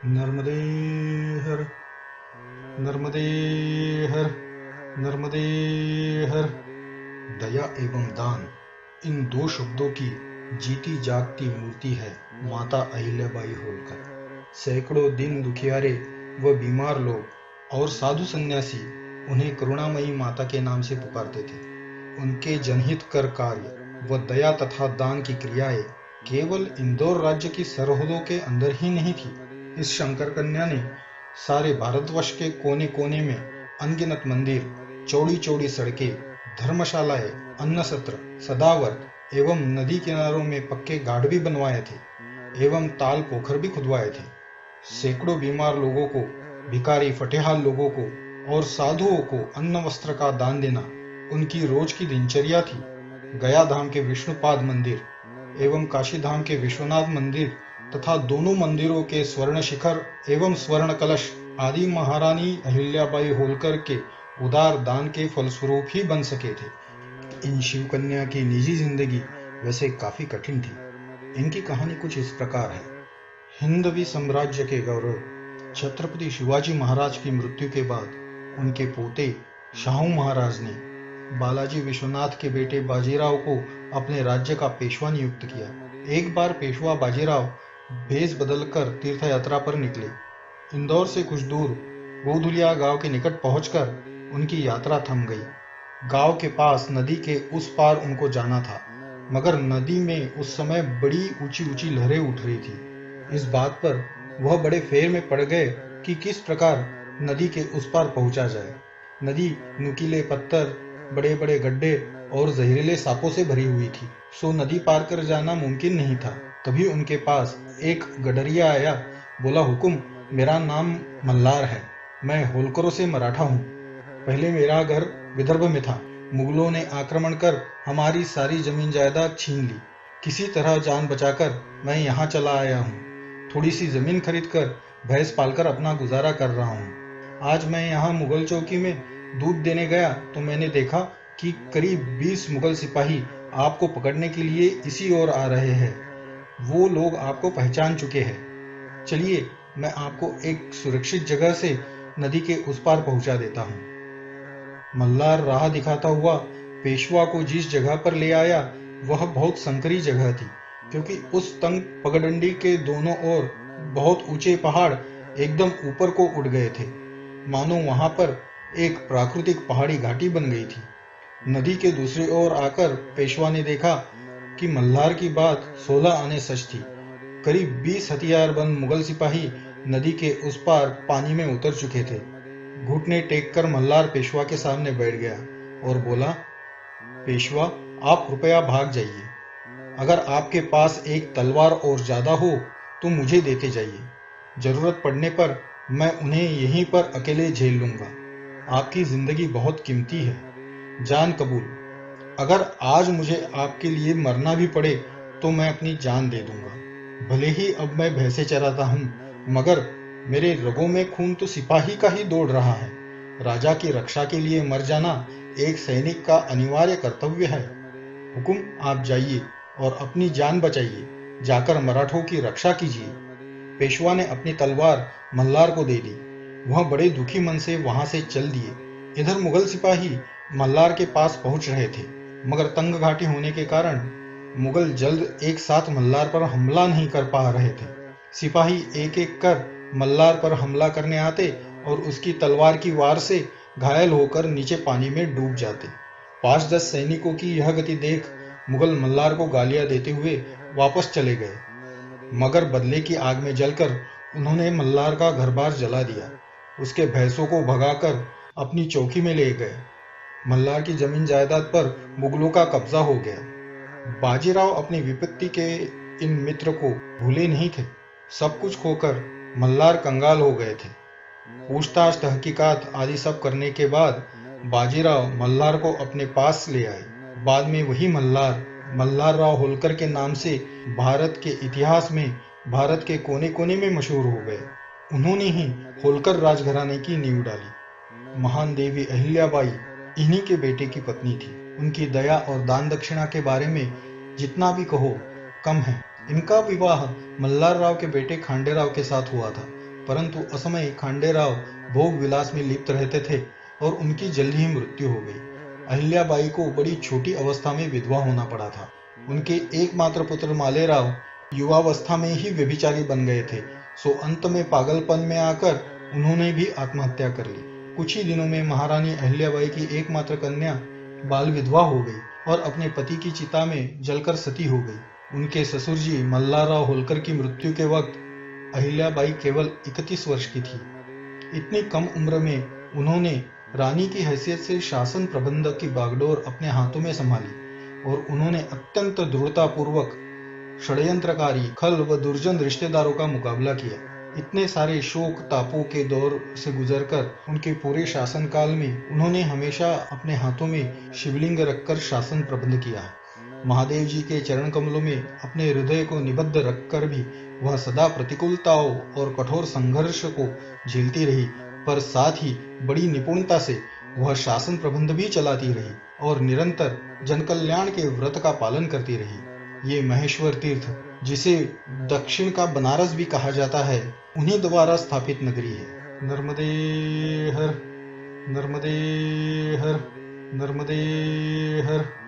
नर्मदे हर नर्मदे हर नर्मदे हर। दया एवं दान, इन दो शब्दों की जीती जागती मूर्ति है माता अहिल्याबाई होलकर। सैकड़ों दिन दुखियारे व बीमार लोग और साधु सन्यासी उन्हें करुणामयी माता के नाम से पुकारते थे। उनके जनहित कर कार्य व दया तथा दान की क्रियाएं केवल इंदौर राज्य की सरहदों के अंदर ही नहीं थी। इस शंकर कन्या ने सारे भारतवर्ष के कोने कोने में अनगिनत मंदिर, चौड़ी चौड़ी सड़कें, धर्मशालाएं, अन्न सत्र, सदावर्त एवं नदी किनारों में पक्के घाट भी बनवाए थे एवं ताल पोखर भी खुदवाए थे। सैकड़ों बीमार लोगों को, भिखारी फटेहाल लोगों को और साधुओं को अन्न वस्त्र का दान देना उनकी रोज की दिनचर्या थी। गया धाम के विष्णुपाद मंदिर एवं काशी धाम के विश्वनाथ मंदिर तथा दोनों मंदिरों के स्वर्ण शिखर एवं स्वर्ण कलश आदि महारानी अहिल्याबाई होलकर के उदार दान के फलस्वरूप ही बन सके थे। इन शिव कन्या की निजी जिंदगी वैसे काफी कठिन थी। इनकी कहानी कुछ इस प्रकार है। हिंदवी साम्राज्य के गौरव छत्रपति शिवाजी महाराज की मृत्यु के बाद उनके पोते शाहू महाराज ने बालाजी विश्वनाथ के बेटे बाजीराव को अपने राज्य का पेशवा नियुक्त किया। एक बार पेशवा बाजीराव भेष बदलकर तीर्थ यात्रा पर निकले। इंदौर से कुछ दूर गोधुलिया गांव के निकट पहुंचकर उनकी यात्रा थम गई। गांव के पास नदी के उस पार उनको जाना था, मगर नदी में उस समय बड़ी ऊंची ऊंची लहरें उठ रही थी। इस बात पर वह बड़े फेर में पड़ गए कि किस प्रकार नदी के उस पार पहुंचा जाए। नदी नुकीले पत्थर, बड़े बड़े गड्ढे और जहरीले सांपों से भरी हुई थी, सो नदी पार कर जाना मुमकिन नहीं था। तभी उनके पास एक गडरिया आया। बोला, हुकुम, मेरा नाम मल्हार है, मैं होलकरों से मराठा हूँ। पहले मेरा घर विदर्भ में था। मुगलों ने आक्रमण कर हमारी सारी जमीन जायदाद छीन ली। किसी तरह जान बचाकर मैं यहाँ चला आया हूँ। थोड़ी सी जमीन खरीद कर भैंस पालकर अपना गुजारा कर रहा हूँ। आज मैं यहाँ मुगल चौकी में दूध देने गया तो मैंने देखा कि करीब 20 मुगल सिपाही आपको पकड़ने के लिए इसी ओर आ रहे हैं। वो लोग आपको पहचान चुके हैं। चलिए, मैं आपको एक सुरक्षित जगह से नदी के उस पार पहुंचा देता हूँ। मल्हार राह दिखाता हुआ पेशवा को जिस जगह पर ले आया वह बहुत संकरी जगह थी, क्योंकि उस तंग पगडंडी के दोनों ओर बहुत ऊंचे पहाड़ एकदम ऊपर को उठ गए थे, मानो वहां पर एक प्राकृतिक पहाड़ी घाटी बन गई थी। नदी के दूसरी ओर आकर पेशवा ने देखा कि मल्हार की बात 16 आने सच थी। करीब 20 हथियारबंद मुगल सिपाही नदी के उस पार पानी में उतर चुके थे। घुटने टेक कर मल्हार पेशवा के सामने बैठ गया और बोला, पेशवा, आप कृपया भाग जाइए। अगर आपके पास एक तलवार और ज्यादा हो तो मुझे देते जाइए। जरूरत पड़ने पर मैं उन्हें यहीं पर अकेले झेल लूंगा। आपकी जिंदगी बहुत कीमती है। जान कबूल। अगर आज मुझे आपके लिए मरना भी पड़े तो मैं अपनी जान दे दूंगा। भले ही अब मैं भैंसे चराता हूँ, मगर मेरे रगों में खून तो सिपाही का ही दौड़ रहा है। राजा की रक्षा के लिए मर जाना एक सैनिक का अनिवार्य कर्तव्य है। हुकुम, आप जाइए और अपनी जान बचाइए। जाकर मराठों की रक्षा कीजिए। पेशवा ने अपनी तलवार मल्हार को दे दी। वह बड़े दुखी मन से वहां से चल दिए। इधर मुगल सिपाही मल्हार के पास पहुंच रहे थे, मगर तंग घाटी होने के कारण मुगल जल्द एक साथ मल्हार पर हमला नहीं कर पा रहे थे। सिपाही एक एक कर मल्हार पर हमला करने आते और उसकी तलवार की वार से घायल होकर नीचे पानी में डूब जाते। 5-10 सैनिकों की यह गति देख मुगल मल्हार को गालियां देते हुए वापस चले गए, मगर बदले की आग में जलकर उन्होंने मल्हार का घर-बार जला दिया। उसके भैंसों को भगाकर अपनी चौकी में ले गए। मल्हार की जमीन जायदाद पर मुगलों का कब्जा हो गया। बाजीराव अपनी विपत्ति के इन मित्र को भूले नहीं थे। सब कुछ खोकर मल्हार कंगाल हो गए थे। पूछताछ, तहकीकात आदि सब करने के बाद बाजीराव मल्हार को अपने पास ले आए। बाद में वही मल्हार राव होलकर के नाम से भारत के इतिहास में भारत के कोने कोने में मशहूर हो गए। उन्होंने ही होलकर राजघराने की नींव डाली। महान देवी अहिल्याबाई इन्हीं के बेटे की पत्नी थी। उनकी दया और दान दक्षिणा के बारे में जितना भी कहो कम है। इनका विवाह मल्हार राव के बेटे खांडेराव के साथ हुआ था। परंतु असमय खांडेराव भोग विलास में लिप्त रहते थे और उनकी जल्द ही मृत्यु हो गई। अहिल्याबाई को बड़ी छोटी अवस्था में विधवा होना पड़ा था। उनके एकमात्र पुत्र मालेराव युवावस्था में ही व्यभिचारी बन गए थे, सो अंत में पागलपन में आकर उन्होंने भी आत्महत्या कर ली। कुछ ही दिनों में महारानी अहिल्याबाई की एकमात्र कन्या बाल विधवा हो गई और अपने पति की चिता में जलकर सती हो गई। उनके ससुर जी मल्हारराव होलकर की मृत्यु के वक्त अहिल्याबाई केवल 31 वर्ष की थी। इतनी कम उम्र में उन्होंने रानी की हैसियत से शासन प्रबंधक की बागडोर अपने हाथों में संभाली और उन्होंने अत्यंत दृढ़तापूर्वक षड्यंत्रकारी, खल व दुर्जन रिश्तेदारों का मुकाबला किया। इतने सारे शोक तापों के दौर से गुजरकर उनके पूरे शासनकाल में उन्होंने हमेशा अपने हाथों में शिवलिंग रखकर शासन प्रबंध किया। महादेव जी के चरण कमलों में अपने हृदय को निबद्ध रखकर भी वह सदा प्रतिकूलताओं और कठोर संघर्ष को झेलती रही, पर साथ ही बड़ी निपुणता से वह शासन प्रबंध भी चलाती रही और निरंतर जनकल्याण के व्रत का पालन करती रही। ये महेश्वर तीर्थ, जिसे दक्षिण का बनारस भी कहा जाता है, उन्हीं द्वारा स्थापित नगरी है। नर्मदे हर, नर्मदे हर, नर्मदे हर।